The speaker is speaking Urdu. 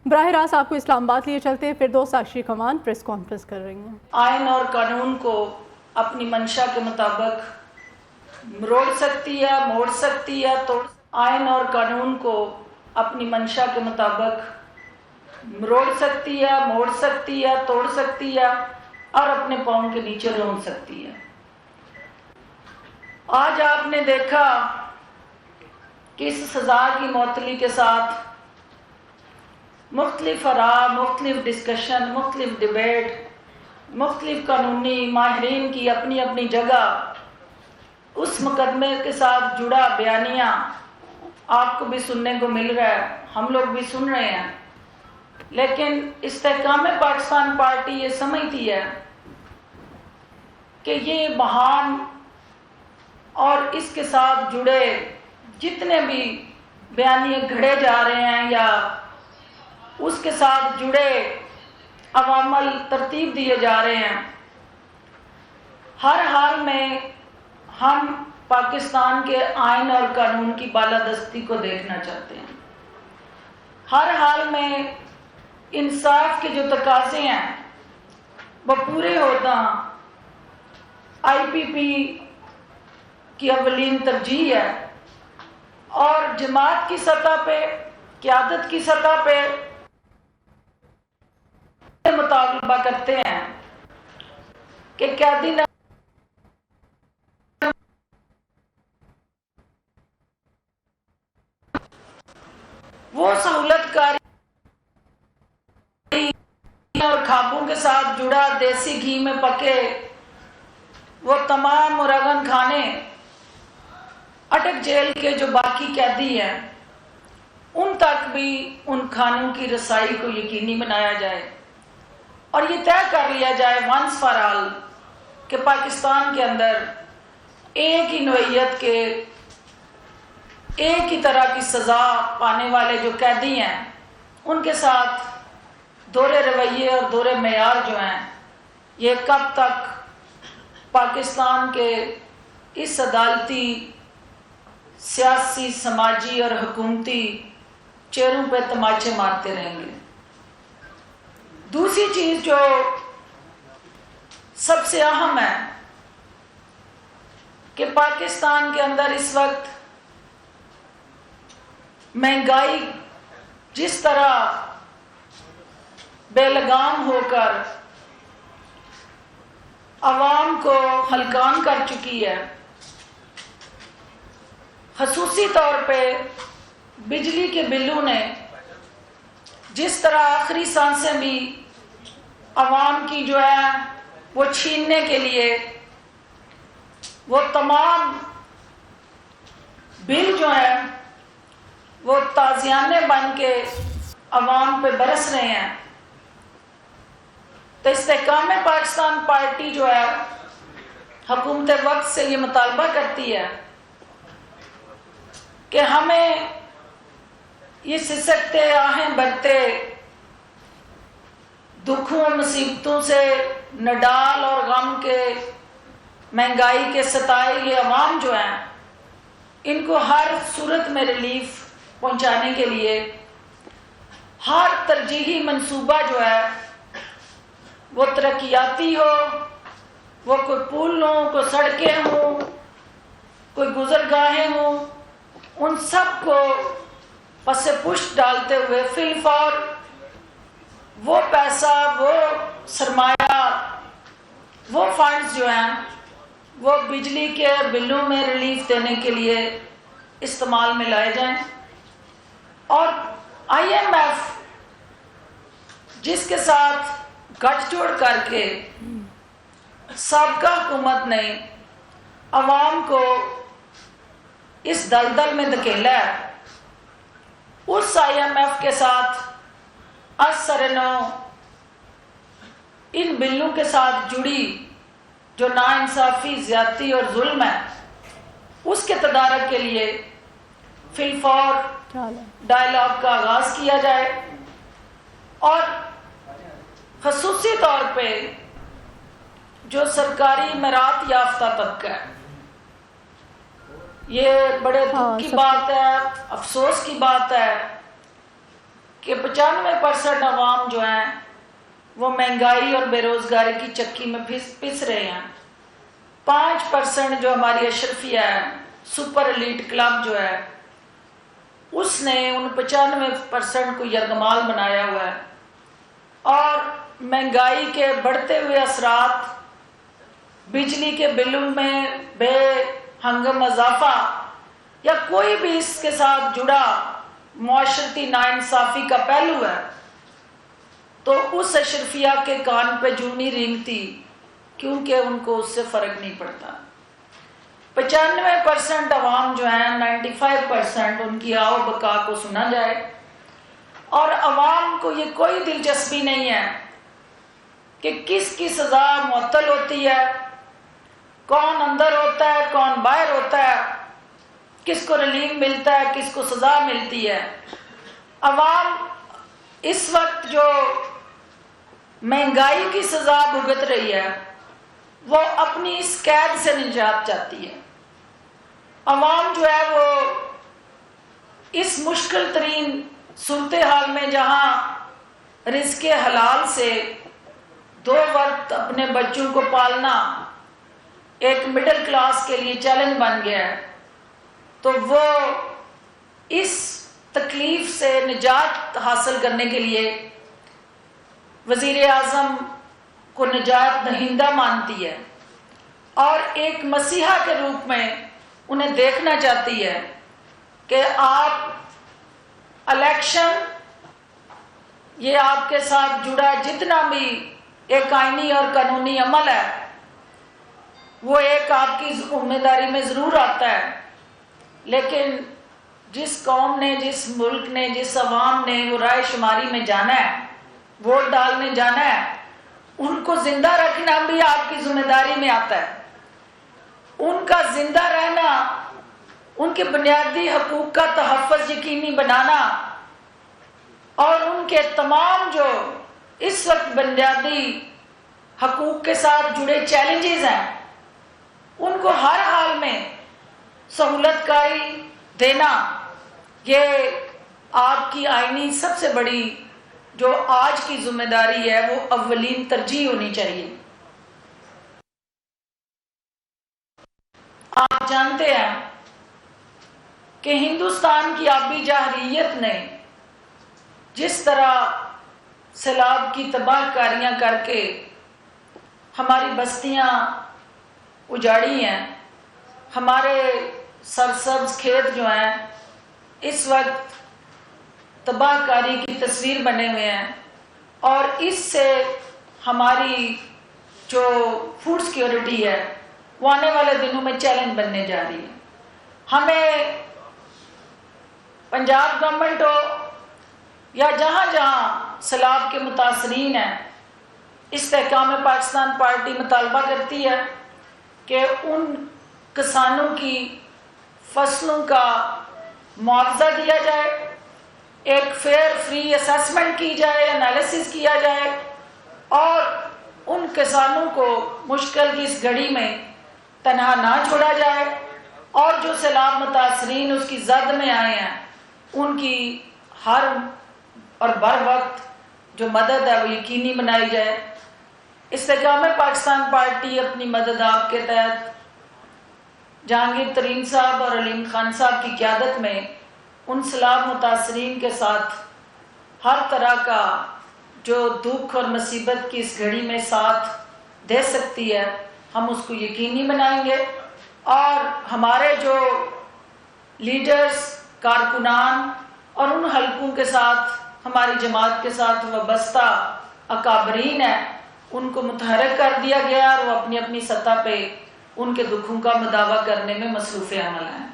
براہ راست آپ کو اسلام آباد لیے چلتے ہیں، پھر دو ساکشی کمان پریس کانفرنس کر رہی ہیں۔ آئین اور قانون کو اپنی منشا کے مطابق مروڑ سکتی ہے، موڑ سکتی ہے، آئین اور قانون کو اپنی منشا کے مطابق مروڑ سکتی ہے، موڑ سکتی ہے، توڑ سکتی ہے اور اپنے پاؤں کے نیچے رون سکتی ہے۔ آج آپ نے دیکھا کہ اس سزا کی معطلی کے ساتھ مختلف آراء، مختلف ڈسکشن، مختلف ڈیبیٹ، مختلف قانونی ماہرین کی اپنی اپنی جگہ اس مقدمے کے ساتھ جڑا بیانیہ آپ کو بھی سننے کو مل رہا ہے، ہم لوگ بھی سن رہے ہیں، لیکن استحکام پاکستان پارٹی یہ سمجھتی ہے کہ یہ بہان اور اس کے ساتھ جڑے جتنے بھی بیانیے گھڑے جا رہے ہیں یا اس کے ساتھ جڑے عوامل ترتیب دیے جا رہے ہیں، ہر حال میں ہم پاکستان کے آئین اور قانون کی بالادستی کو دیکھنا چاہتے ہیں۔ ہر حال میں انصاف کے جو تقاضے ہیں وہ پورے ہوتا IPP کی اولین ترجیح ہے، اور جماعت کی سطح پہ، قیادت کی سطح پہ مطالبہ کرتے ہیں کہ قیادی وہ سہولت کاری اور کھابوں کے ساتھ جڑا دیسی گھی میں پکے وہ تمام مرغن کھانے اٹک جیل کے جو باقی قیدی ہیں ان تک بھی ان کھانوں کی رسائی کو یقینی بنایا جائے، اور یہ طے کر لیا جائے ونس فار آل کہ پاکستان کے اندر ایک ہی نوعیت کے، ایک ہی طرح کی سزا پانے والے جو قیدی ہیں ان کے ساتھ دورے رویے اور دورے معیار جو ہیں یہ کب تک پاکستان کے اس عدالتی، سیاسی، سماجی اور حکومتی چہروں پہ تماچے مارتے رہیں گے۔ دوسری چیز جو سب سے اہم ہے کہ پاکستان کے اندر اس وقت مہنگائی جس طرح بے لگام ہو کر عوام کو ہلکان کر چکی ہے، خصوصی طور پہ بجلی کے بلوں نے جس طرح آخری سانسیں بھی عوام کی جو ہے وہ چھیننے کے لیے وہ تمام بل جو ہیں وہ تازیانے بن کے عوام پہ برس رہے ہیں، تو استحکام پاکستان پارٹی جو ہے حکومت وقت سے یہ مطالبہ کرتی ہے کہ ہمیں یہ سسکتے آہیں بڑھتے دکھوں اور مصیبتوں سے نڈال اور غم کے، مہنگائی کے ستائے یہ عوام جو ہیں ان کو ہر صورت میں ریلیف پہنچانے کے لیے ہر ترجیحی منصوبہ جو ہے وہ ترقیاتی ہو، وہ کوئی پل ہوں، کوئی سڑکیں ہوں، کوئی گزرگاہیں ہوں، ان سب کو پس پشت ڈالتے ہوئے فی الفور وہ پیسہ، وہ سرمایہ، وہ فنڈز جو ہیں وہ بجلی کے بلوں میں ریلیف دینے کے لیے استعمال میں لائے جائیں، اور IMF جس کے ساتھ گٹھ جوڑ کر کے سابقہ حکومت نے عوام کو اس دلدل میں دھکیلا ہے، اس IMF کے ساتھ اثر نو ان بلوں کے ساتھ جڑی جو ناانصافی، زیادتی اور ظلم ہے اس کے تدارک کے لیے فی الفور ڈائلاگ کا آغاز کیا جائے، اور خصوصی طور پہ جو سرکاری میراث یافتہ طبقہ ہے، یہ بڑے دکھ کی بات ہے، افسوس کی بات ہے کہ 95% عوام جو ہیں وہ مہنگائی اور بے روزگاری کی چکی میں پس رہے ہیں. 5% جو ہماری اشرفیہ ہے، سپر ایلیٹ کلب جو ہے، اس نے ان 95% کو یرغمال بنایا ہوا ہے. اور مہنگائی کے بڑھتے ہوئے اثرات، بجلی کے بلوں میں بے ہنگم اضافہ یا کوئی بھی اس کے ساتھ جڑا معاشرتی ناانصافی کا پہلو ہے، تو اس اشرفیہ کے کان پہ جوں نہیں رینگتی، کیونکہ ان کو اس سے فرق نہیں پڑتا. 95% عوام جو ہیں، 95% ان کی آؤ بقا کو سنا جائے، اور عوام کو یہ کوئی دلچسپی نہیں ہے کہ کس کی سزا معطل ہوتی ہے، کون اندر ہوتا ہے، کون باہر ہوتا ہے، کس کو ریلیف ملتا ہے، کس کو سزا ملتی ہے. عوام اس وقت جو مہنگائی کی سزا بھگت رہی ہے، وہ اپنی اس قید سے نجات چاہتی ہے. عوام جو ہے وہ اس مشکل ترین صورتحال میں، جہاں رزق حلال سے 2 وقت اپنے بچوں کو پالنا ایک مڈل کلاس کے لیے چیلنج بن گیا ہے، تو وہ اس تکلیف سے نجات حاصل کرنے کے لیے وزیر اعظم کو نجات دہندہ مانتی ہے، اور ایک مسیحا کے روپ میں انہیں دیکھنا چاہتی ہے کہ آپ الیکشن، یہ آپ کے ساتھ جڑا جتنا بھی ایک آئینی اور قانونی عمل ہے، وہ ایک آپ کی ذمہ داری میں ضرور آتا ہے، لیکن جس قوم نے، جس ملک نے، جس عوام نے وہ رائے شماری میں جانا ہے، ووٹ ڈالنے جانا ہے، ان کو زندہ رکھنا بھی آپ کی ذمہ داری میں آتا ہے. ان کا زندہ رہنا، ان کے بنیادی حقوق کا تحفظ یقینی بنانا، اور ان کے تمام جو اس وقت بنیادی حقوق کے ساتھ جڑے چیلنجز ہیں، ان کو ہر حال میں سہولت کاری دینا، یہ آپ کی آئینی سب سے بڑی جو آج کی ذمہ داری ہے، وہ اولین ترجیح ہونی چاہیے. آپ جانتے ہیں کہ ہندوستان کی آبی جارحیت نے جس طرح سیلاب کی تباہ کاریاں کر کے ہماری بستیاں اجاڑی ہیں، ہمارے سرسبز کھیت جو ہیں اس وقت تباہ کاری کی تصویر بنے ہوئے ہیں، اور اس سے ہماری جو فوڈ سیکیورٹی ہے وہ آنے والے دنوں میں چیلنج بننے جا رہی ہے. ہمیں پنجاب گورنمنٹ ہو یا جہاں جہاں سیلاب کے متاثرین ہیں، استحکام پاکستان پارٹی مطالبہ کرتی ہے کہ ان کسانوں کی فصلوں کا معاوضہ دیا جائے، ایک فیئر فری اسیسمنٹ کی جائے، انالیسس کیا جائے، اور ان کسانوں کو مشکل کی اس گھڑی میں تنہا نہ چھوڑا جائے، اور جو سیلاب متاثرین اس کی زد میں آئے ہیں ان کی ہر اور بر وقت جو مدد ہے وہ یقینی بنائی جائے. استحکام پاکستان پارٹی اپنی مدد آپ کے تحت جہانگیر ترین صاحب اور علیم خان صاحب کی قیادت میں ان سیلاب متاثرین کے ساتھ ہر طرح کا جو دکھ اور مصیبت کی اس گھڑی میں ساتھ دے سکتی ہے، ہم اس کو یقینی بنائیں گے. اور ہمارے جو لیڈرز، کارکنان اور ان حلقوں کے ساتھ، ہماری جماعت کے ساتھ وابستہ اکابرین ہیں، ان کو متحرک کر دیا گیا، اور وہ اپنی اپنی سطح پہ ان کے دکھوں کا مداوع کرنے میں مصروف عمل ہیں.